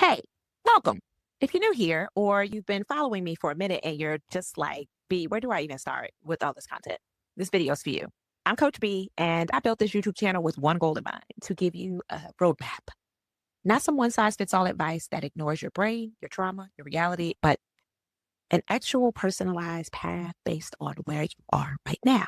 Hey, welcome. If you're new here or you've been following me for a minute and you're just like, B, where do I even start with all this content? This video is for you. I'm Coach B, and I built this YouTube channel with one goal in mind, to give you a roadmap. Not some one size fits all advice that ignores your brain, your trauma, your reality, but an actual personalized path based on where you are right now.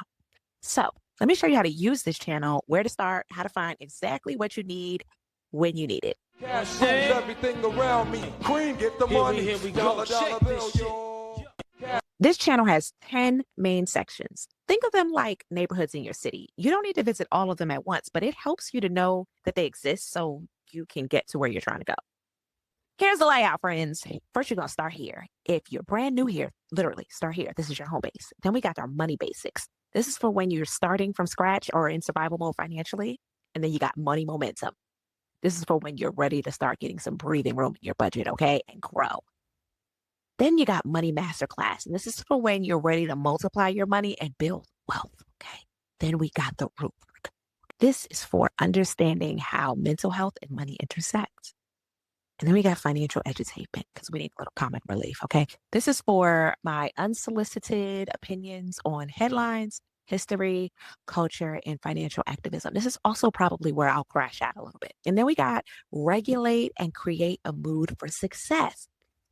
So let me show you how to use this channel, where to start, how to find exactly what you need when you need it. Cash rules everything around me. Cream, get the money. Here we go. Check this shit. This channel has 10 main sections. Think of them like neighborhoods in your city. You don't need to visit all of them at once, but it helps you to know that they exist so you can get to where you're trying to go. Here's the layout, friends. First, you're going to start here. If you're brand new here, literally start here. This is your home base. Then we got our money basics. This is for when you're starting from scratch or in survival mode financially. And then you got money momentum. This is for when you're ready to start getting some breathing room in your budget, okay, and grow. Then you got Money Masterclass, and this is for when you're ready to multiply your money and build wealth, okay? Then we got the root work. This is for understanding how mental health and money intersect. And then we got financial edutainment, because we need a little comic relief, okay? This is for my unsolicited opinions on headlines, history, culture, and financial activism. This is also probably where I'll crash out a little bit. And then we got regulate and create a mood for success.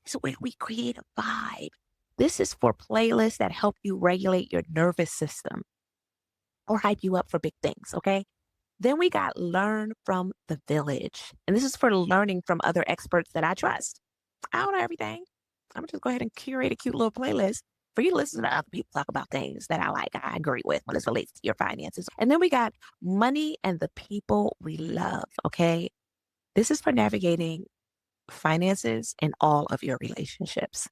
So where we create a vibe. This is for playlists that help you regulate your nervous system or hype you up for big things, okay? Then we got learn from the village. And this is for learning from other experts that I trust. I don't know everything. I'm gonna just go ahead and curate a cute little playlist for you to listen to other people talk about things that I like, I agree with when it relates to your finances. And then we got money and the people we love, okay? This is for navigating finances in all of your relationships.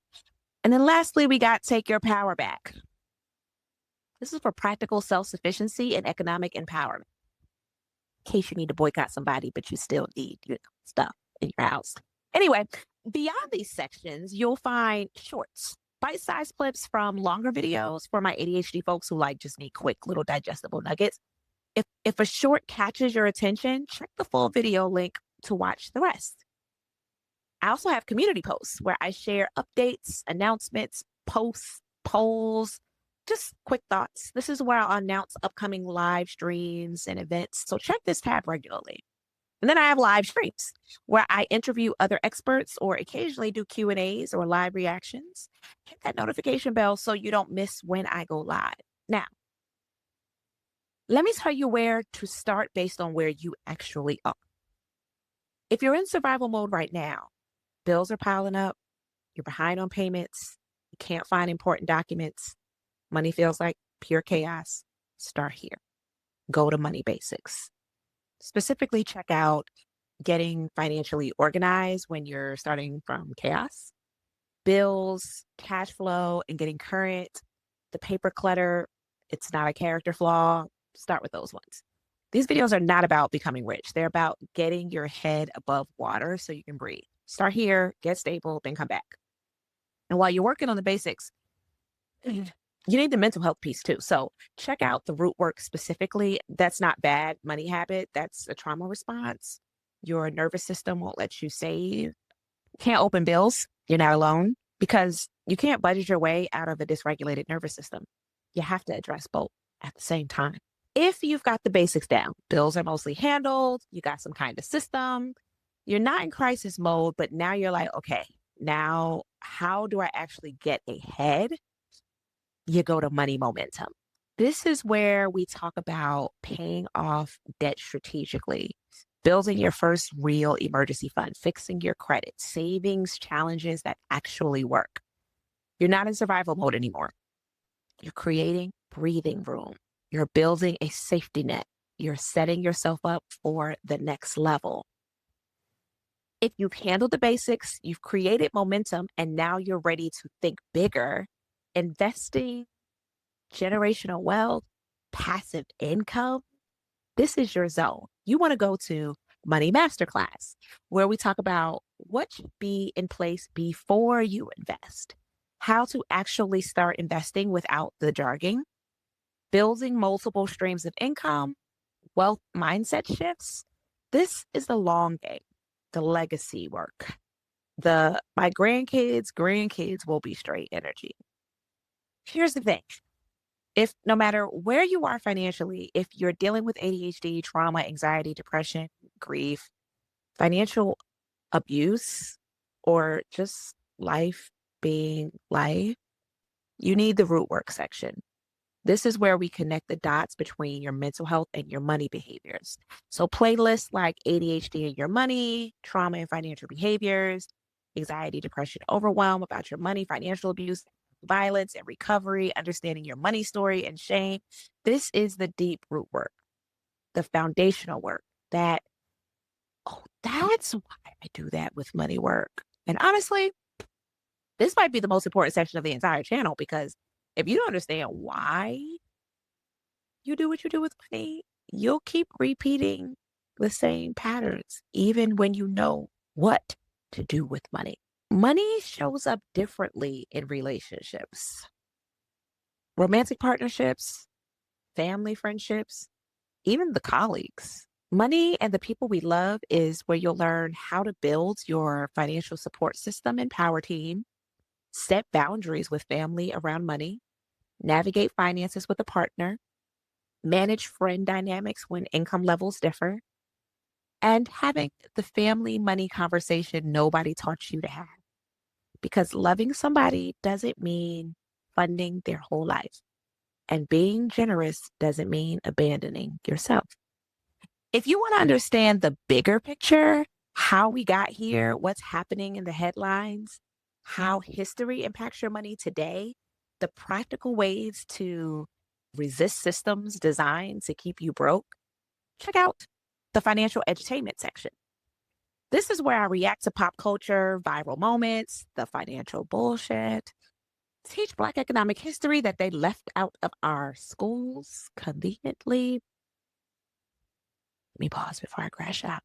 And then lastly, we got take your power back. This is for practical self-sufficiency and economic empowerment. In case you need to boycott somebody, but you still need stuff in your house. Anyway, beyond these sections, you'll find shorts, bite-sized clips from longer videos for my ADHD folks who just need quick little digestible nuggets. If a short catches your attention, check the full video link to watch the rest. I also have community posts where I share updates, announcements, posts, polls, just quick thoughts. This is where I'll announce upcoming live streams and events. So check this tab regularly. And then I have live streams where I interview other experts or occasionally do Q&As or live reactions. Hit that notification bell so you don't miss when I go live. Now, let me tell you where to start based on where you actually are. If you're in survival mode right now, bills are piling up, you're behind on payments, you can't find important documents, money feels like pure chaos, start here. Go to Money Basics. Specifically, check out getting financially organized when you're starting from chaos, bills, cash flow, and getting current, the paper clutter, it's not a character flaw, start with those ones. These videos are not about becoming rich. They're about getting your head above water so you can breathe. Start here, get stable, then come back. And while you're working on the basics, you need the mental health piece too. So check out the root work specifically. That's not bad money habit. That's a trauma response. Your nervous system won't let you save. Can't open bills. You're not alone, because you can't budget your way out of a dysregulated nervous system. You have to address both at the same time. If you've got the basics down, bills are mostly handled, you got some kind of system, you're not in crisis mode, but now you're like, okay, now how do I actually get ahead? You go to money momentum. This is where we talk about paying off debt strategically, building your first real emergency fund, fixing your credit, savings challenges that actually work. You're not in survival mode anymore. You're creating breathing room. You're building a safety net. You're setting yourself up for the next level. If you've handled the basics, you've created momentum, and now you're ready to think bigger, investing, generational wealth, passive income, this is your zone. You want to go to Money Masterclass, where we talk about what should be in place before you invest, how to actually start investing without the jargon, building multiple streams of income, wealth mindset shifts. This is the long game, the legacy work. My grandkids will be straight energy. Here's the thing. If no matter where you are financially, if you're dealing with ADHD, trauma, anxiety, depression, grief, financial abuse, or just life being life, you need the root work section. This is where we connect the dots between your mental health and your money behaviors. So playlists like ADHD and your money, trauma and financial behaviors, anxiety, depression, overwhelm about your money, financial abuse, violence and recovery, understanding your money story and shame. This is the deep root work, the foundational work that's why I do that with money work. And honestly, this might be the most important section of the entire channel, because if you don't understand why you do what you do with money, you'll keep repeating the same patterns, even when you know what to do with money. Money shows up differently in relationships, romantic partnerships, family friendships, even the colleagues. Money and the people we love is where you'll learn how to build your financial support system and power team, set boundaries with family around money, navigate finances with a partner, manage friend dynamics when income levels differ, and having the family money conversation nobody taught you to have. Because loving somebody doesn't mean funding their whole life, and being generous doesn't mean abandoning yourself. If you want to understand the bigger picture, how we got here, what's happening in the headlines, how history impacts your money today, the practical ways to resist systems designed to keep you broke, check out the financial edutainment section. This is where I react to pop culture, viral moments, the financial bullshit, teach Black economic history that they left out of our schools conveniently. Let me pause before I crash out.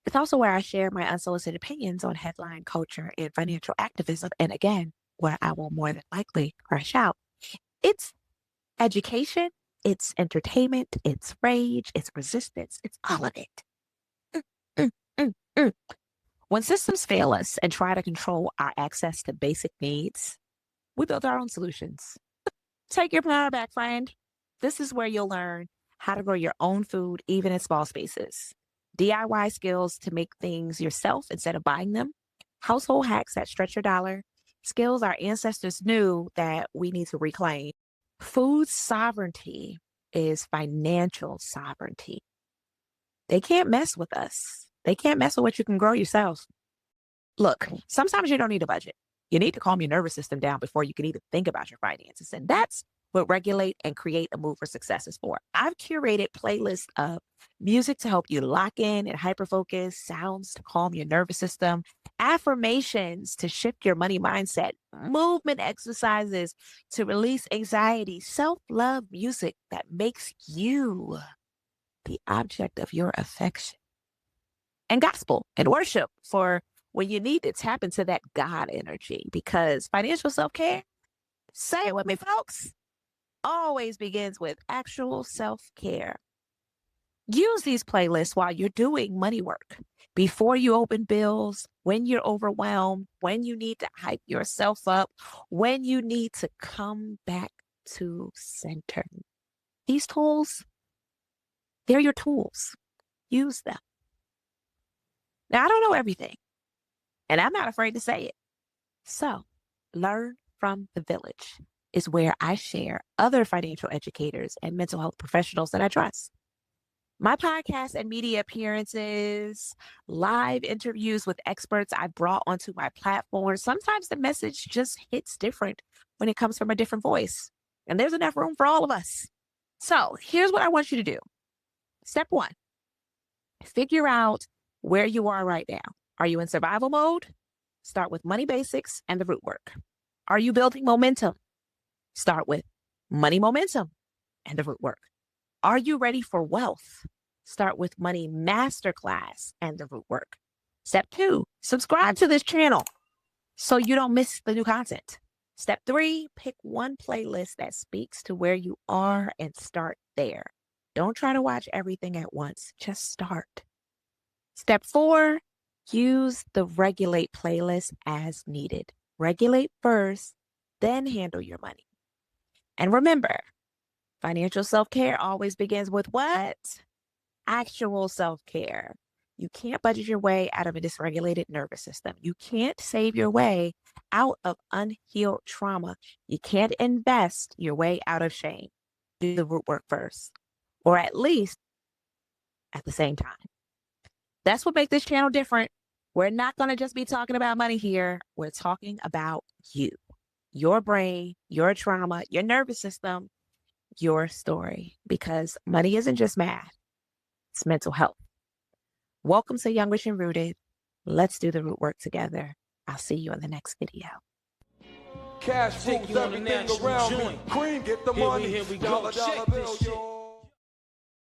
It's also where I share my unsolicited opinions on headline culture and financial activism. And again, where I will more than likely crash out. It's education, it's entertainment, it's rage, it's resistance, it's all of it. When systems fail us and try to control our access to basic needs, we build our own solutions. Take your power back, friend. This is where you'll learn how to grow your own food, even in small spaces. DIY skills to make things yourself instead of buying them. Household hacks that stretch your dollar. Skills our ancestors knew that we need to reclaim. Food sovereignty is financial sovereignty. They can't mess with us. They can't mess with what you can grow yourself. Look, sometimes you don't need a budget. You need to calm your nervous system down before you can even think about your finances. And that's what Regulate and Create a Move for Success is for. I've curated playlists of music to help you lock in and hyperfocus, sounds to calm your nervous system, affirmations to shift your money mindset, movement exercises to release anxiety, self-love music that makes you the object of your affection, and gospel and worship for when you need to tap into that God energy. Because financial self-care, say it with me, folks, always begins with actual self-care. Use these playlists while you're doing money work, before you open bills, when you're overwhelmed, when you need to hype yourself up, when you need to come back to center. These tools, they're your tools. Use them. Now, I don't know everything, and I'm not afraid to say it. So, learn from the village is where I share other financial educators and mental health professionals that I trust. My podcast and media appearances, live interviews with experts I brought onto my platform. Sometimes the message just hits different when it comes from a different voice, and there's enough room for all of us. So, here's what I want you to do. Step 1, figure out where you are right now. Are you in survival mode? Start with money basics and the root work. Are you building momentum? Start with money momentum and the root work. Are you ready for wealth? Start with money masterclass and the root work. Step 2, subscribe to this channel so you don't miss the new content. Step 3, pick one playlist that speaks to where you are and start there. Don't try to watch everything at once. Just start. Step 4, Use the regulate playlist as needed. Regulate first, then handle your money. And remember, financial self-care always begins with what? Actual self-care. You can't budget your way out of a dysregulated nervous system. You can't save your way out of unhealed trauma. You can't invest your way out of shame. Do the root work first, or at least at the same time. That's what makes this channel different. We're not going to just be talking about money here. We're talking about you, your brain, your trauma, your nervous system, your story, because money isn't just math. It's mental health. Welcome to Young, Rich, and Rooted. Let's do the root work together. I'll see you in the next video. Cash rules everything around me. Cream, get the money. Here we go. Dollar Check bill, this shit. yo.